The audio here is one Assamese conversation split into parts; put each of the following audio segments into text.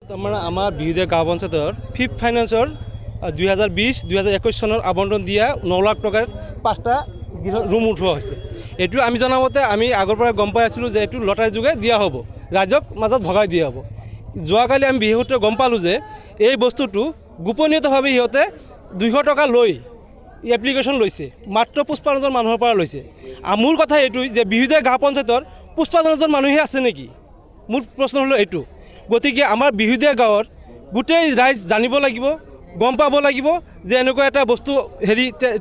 আমাৰ বিহুদীয়া গাঁও পঞ্চায়তৰ 5th ফাইনেন্সৰ 2020-2021 চনৰ আবণ্টন দিয়া 9 লাখ টকাৰ 5টা ৰুম উঠোৱা হৈছে। এইটো আমি জনামতে আমি আগৰ পৰা গম পাই আছিলোঁ যে এইটো লটাৰী যোগে দিয়া হ'ব, ৰাইজক মাজত ভগাই দিয়া হ'ব। যোৱাকালি আমি বিহুতে গম পালোঁ যে এই বস্তুটো গোপনীয়তাভাৱে সিহঁতে 200 টকা লৈ এপ্লিকেশ্যন লৈছে, মাত্ৰ 55জন মানুহৰ পৰা লৈছে। মোৰ কথা এইটো যে বিহুদীয়া গাঁও পঞ্চায়তৰ 55জন মানুহে আছে নেকি? মোৰ প্ৰশ্ন হ'ল এইটো। গতিকে আমাৰ বিহুদীয়া গাঁৱৰ গোটেই ৰাইজ জানিব লাগিব, গম পাব লাগিব যে এনেকুৱা এটা বস্তু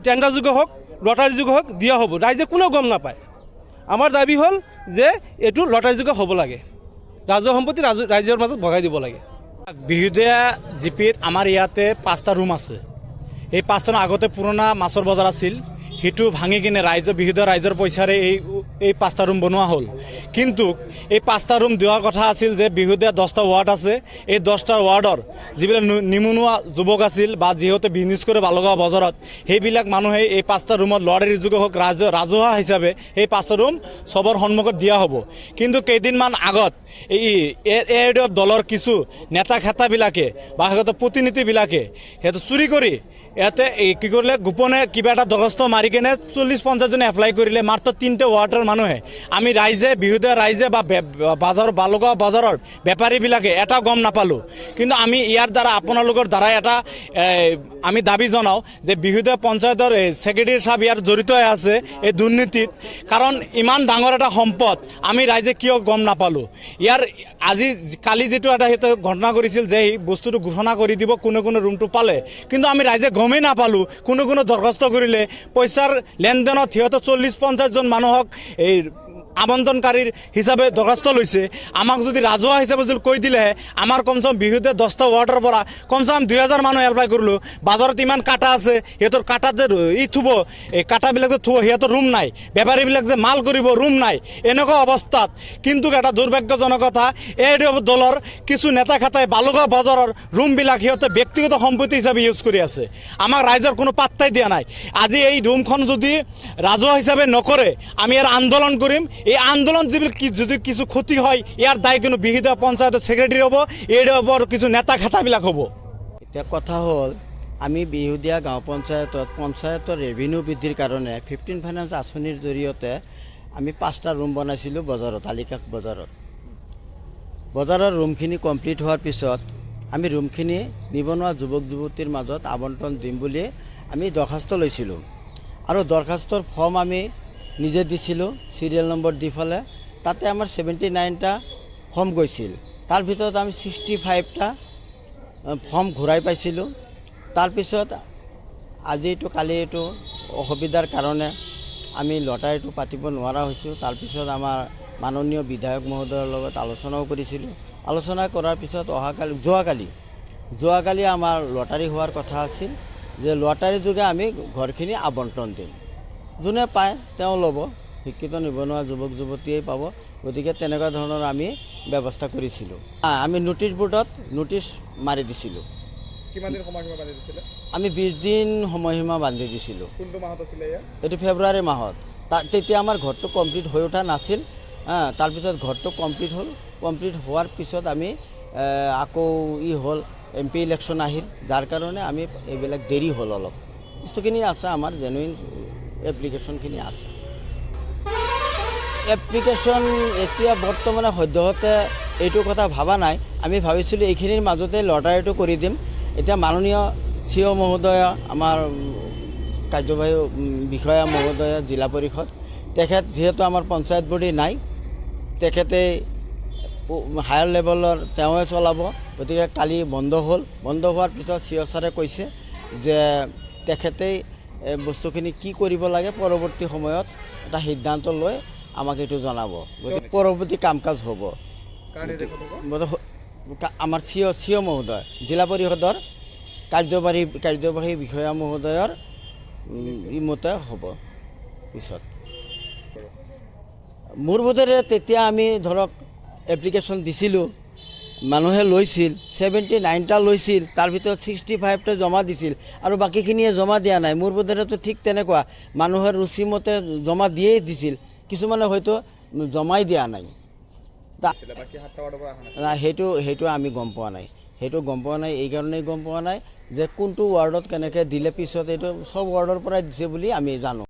টেণ্ডাৰ যোগে হওক, লটাৰী যোগে হওক দিয়া হ'ব, ৰাইজে কোনেও গম নাপায়। আমাৰ দাবী হ'ল যে এইটো লটাৰী যোগে হ'ব লাগে, ৰাজহুৱা সম্পত্তি ৰাইজৰ মাজত ভগাই দিব লাগে। বিহুদীয়া জিপিত আমাৰ ইয়াতে 5টা ৰুম আছে। এই 5টা আগতে পুৰণা মাছৰ বজাৰ আছিল, সেইটো ভাঙি কিনে বিহুদীয়া ৰাইজৰ পইচাৰে এই 5টা ৰুম বনোৱা হ'ল। কিন্তু এই 5টা ৰুম দিয়াৰ কথা আছিল যে বিহুদীয়া 10টা ৱাৰ্ড আছে, এই 10টা ৱাৰ্ডৰ যিবিলাক নিবনুৱা যুৱক আছিল বা যিহেতু বিজনেছ কৰে বালগাঁও বজাৰত, সেইবিলাক মানুহে এই 5টা ৰুমত লটাৰীৰ যোগে হওক ৰাজহুৱা হিচাপে এই 5টা ৰুম চবৰ সন্মুখত দিয়া হ'ব। কিন্তু কেইদিনমান আগত এই দলৰ কিছু নেতা খেতাবিলাকে বা সিহঁতৰ প্ৰতিনিধিবিলাকে সিহঁতে চুৰি কৰি ইয়াতে কি কৰিলে, গোপনে কিবা এটা দৰখাস্ত মাৰি কিনে 40-50 জনে এপ্লাই কৰিলে। মাত্ৰ 3টা ৱাৰ্ডৰ মানুহে, আমি ৰাইজে বিহুদীয়া ৰাইজে বা বালগাঁও বজাৰৰ বেপাৰীবিলাকে এটা গম নাপালোঁ। কিন্তু আমি ইয়াৰ দ্বাৰা আপোনালোকৰ দ্বাৰা এটা আমি দাবী জনাওঁ যে বিহুদীয়া পঞ্চায়তৰ ছেক্ৰেটাৰী সাহেব ইয়াৰ জড়িত হৈ আছে এই দুৰ্নীতিত। কাৰণ ইমান ডাঙৰ এটা সম্পদ আমি ৰাইজে কিয় গম নাপালোঁ? ইয়াৰ কালি যিটো এটা সিহঁতে ঘটনা কৰিছিল যে এই বস্তুটো ঘোষণা কৰি দিব কোনে কোনে ৰুমটো পালে, কিন্তু আমি ৰাইজে গমেই নাপালোঁ। কোনো দৰখাস্ত কৰিলে পইচাৰ লেনদেনত সিহঁতে 40-50 জন মানুহক এই আবণ্টনকাৰীৰ হিচাপে দৰখাস্ত লৈছে। আমাক যদি ৰাজহুৱা হিচাপে যদি কৈ দিলেহে আমাৰ কমচে কম বিহুতে 10টা ৱাৰ্ডৰ পৰা কমচে কম 2000 মানুহ এপ্লাই কৰিলোঁ। বাজাৰত ইমান কাটা আছে, সিহঁতৰ কাটাত যে থুব, এই কাটাবিলাক যে থুব, সিহঁতৰ ৰুম নাই। বেপাৰীবিলাক যে মাল কৰিব ৰুম নাই। এনেকুৱা অৱস্থাত কিন্তু এটা দুৰ্ভাগ্যজনক কথা, এই দলৰ কিছু নেতা খেতাই বালগাঁও বজাৰৰ ৰুমবিলাক সিহঁতে ব্যক্তিগত সম্পত্তি হিচাপে ইউজ কৰি আছে। আমাক ৰাইজৰ কোনো পাত্তাই দিয়া নাই। আজি এই ৰুমখন যদি ৰাজহুৱা হিচাপে নকৰে আমি ইয়াৰ আন্দোলন কৰিম। এই আন্দোলন যদি কিছু ক্ষতি হয় ইয়াৰ দায় কিন্তু বিহুদীয়া পঞ্চায়তৰ ছেক্ৰেটাৰী হ'ব, এই ওপৰত কিছু নেতা খেতাবিলাক হ'ব। এতিয়া কথা হ'ল আমি বিহুদীয়া গাঁও পঞ্চায়তৰ ৰেভিনিউ বৃদ্ধিৰ কাৰণে 15 ফাইনেন্স আঁচনিৰ জৰিয়তে আমি 5টা ৰুম বনাইছিলোঁ বজাৰত, আলিকাক বজাৰৰ ৰুমখিনি কমপ্লিট হোৱাৰ পিছত আমি ৰুমখিনি নিবনুৱা যুৱক যুৱতীৰ মাজত আবণ্টন দিম বুলি আমি দৰখাস্ত লৈছিলোঁ। আৰু দৰখাস্তৰ ফৰ্ম আমি নিজে দিছিলোঁ, চিৰিয়েল নম্বৰ দি পেলাই। তাতে আমাৰ 79টা ফৰ্ম গৈছিল, তাৰ ভিতৰত আমি 65টা ফৰ্ম ঘূৰাই পাইছিলোঁ। তাৰপিছত কালি এইটো অসুবিধাৰ কাৰণে আমি লটাৰীটো পাতিব নোৱাৰা হৈছোঁ। তাৰপিছত আমাৰ মাননীয় বিধায়ক মহোদয়ৰ লগত আলোচনাও কৰিছিলোঁ। আলোচনা কৰাৰ পিছত যোৱাকালি আমাৰ লটাৰী হোৱাৰ কথা আছিল, যে লটাৰী যোগে আমি ঘৰখিনি আবণ্টন দিম। যোনে পায় তেওঁ ল'ব, শিক্ষিত নিবনুৱা যুৱক যুৱতীয়ে পাব। গতিকে তেনেকুৱা ধৰণৰ আমি ব্যৱস্থা কৰিছিলোঁ। আমি নোটিছ বোৰ্ডত নোটিছ মাৰি দিছিলোঁ। কিমান দিন সময়সীমা বান্ধি দিছিলে? আমি 20 দিন সময়সীমা বান্ধি দিছিলোঁ। কোনটো মাহত আছিলে এয়া? এইটো ফেব্ৰুৱাৰী মাহত। তেতিয়া আমাৰ ঘৰটো কমপ্লিট হৈ উঠা নাছিল। তাৰপিছত ঘৰটো কমপ্লিট হ'ল। কমপ্লিট হোৱাৰ পিছত আমি আকৌ হ'ল MP ইলেকশ্যন আহিল, যাৰ কাৰণে আমি এইবিলাক দেৰি হ'ল। অলপ বস্তুখিনি আছে, আমাৰ জেনুইন এপ্লিকেশ্যনখিনি আছে। এপ্লিকেশ্যন এতিয়া বৰ্তমানে সদ্যহতে এইটো কথা ভবা নাই। আমি ভাবিছিলোঁ এইখিনিৰ মাজতে লটাৰীটো কৰি দিম। এতিয়া মাননীয় CO মহোদয়া, আমাৰ কাৰ্যবাহী বিষয়া মহোদয়া, জিলা পৰিষদ, তেখেত যিহেতু আমাৰ পঞ্চায়ত বডি নাই, তেখেতে হায়াৰ লেভেলৰ তেওঁৱে চলাব। গতিকে কালি বন্ধ হ'ল। বন্ধ হোৱাৰ পিছত CO ছাৰে কৈছে যে তেখেতেই বস্তুখিনি কি কৰিব লাগে পৰৱৰ্তী সময়ত এটা সিদ্ধান্ত লৈ আমাক এইটো জনাব। গতিকে পৰৱৰ্তী কাম কাজ হ'ব। আমাৰ CO মহোদয়, জিলা পৰিষদৰ কাৰ্যবাহী বিষয়া মহোদয়ৰ মতে হ'ব। পিছত মোৰ বোধেৰে তেতিয়া আমি ধৰক এপ্লিকেশ্যন দিছিলোঁ, মানুহে লৈছিল, 79টা লৈছিল, তাৰ ভিতৰত 65টা জমা দিছিল আৰু বাকীখিনিয়ে জমা দিয়া নাই। মোৰ বোধেৰেতো ঠিক তেনেকুৱা, মানুহৰ ৰুচিমতে জমা দিয়েই দিছিল, কিছুমানে হয়তো জমাই দিয়া নাই। তা- আছিলে বাকী 7টা ৱাৰ্ডৰ পৰা অহা নাছিল নাই সেইটো আমি গম পোৱা নাই, এই কাৰণেই গম পোৱা নাই যে কোনটো ৱাৰ্ডত কেনেকৈ দিলে, পিছত এইটো চব ৱাৰ্ডৰ পৰাই দিছে বুলি আমি জানো।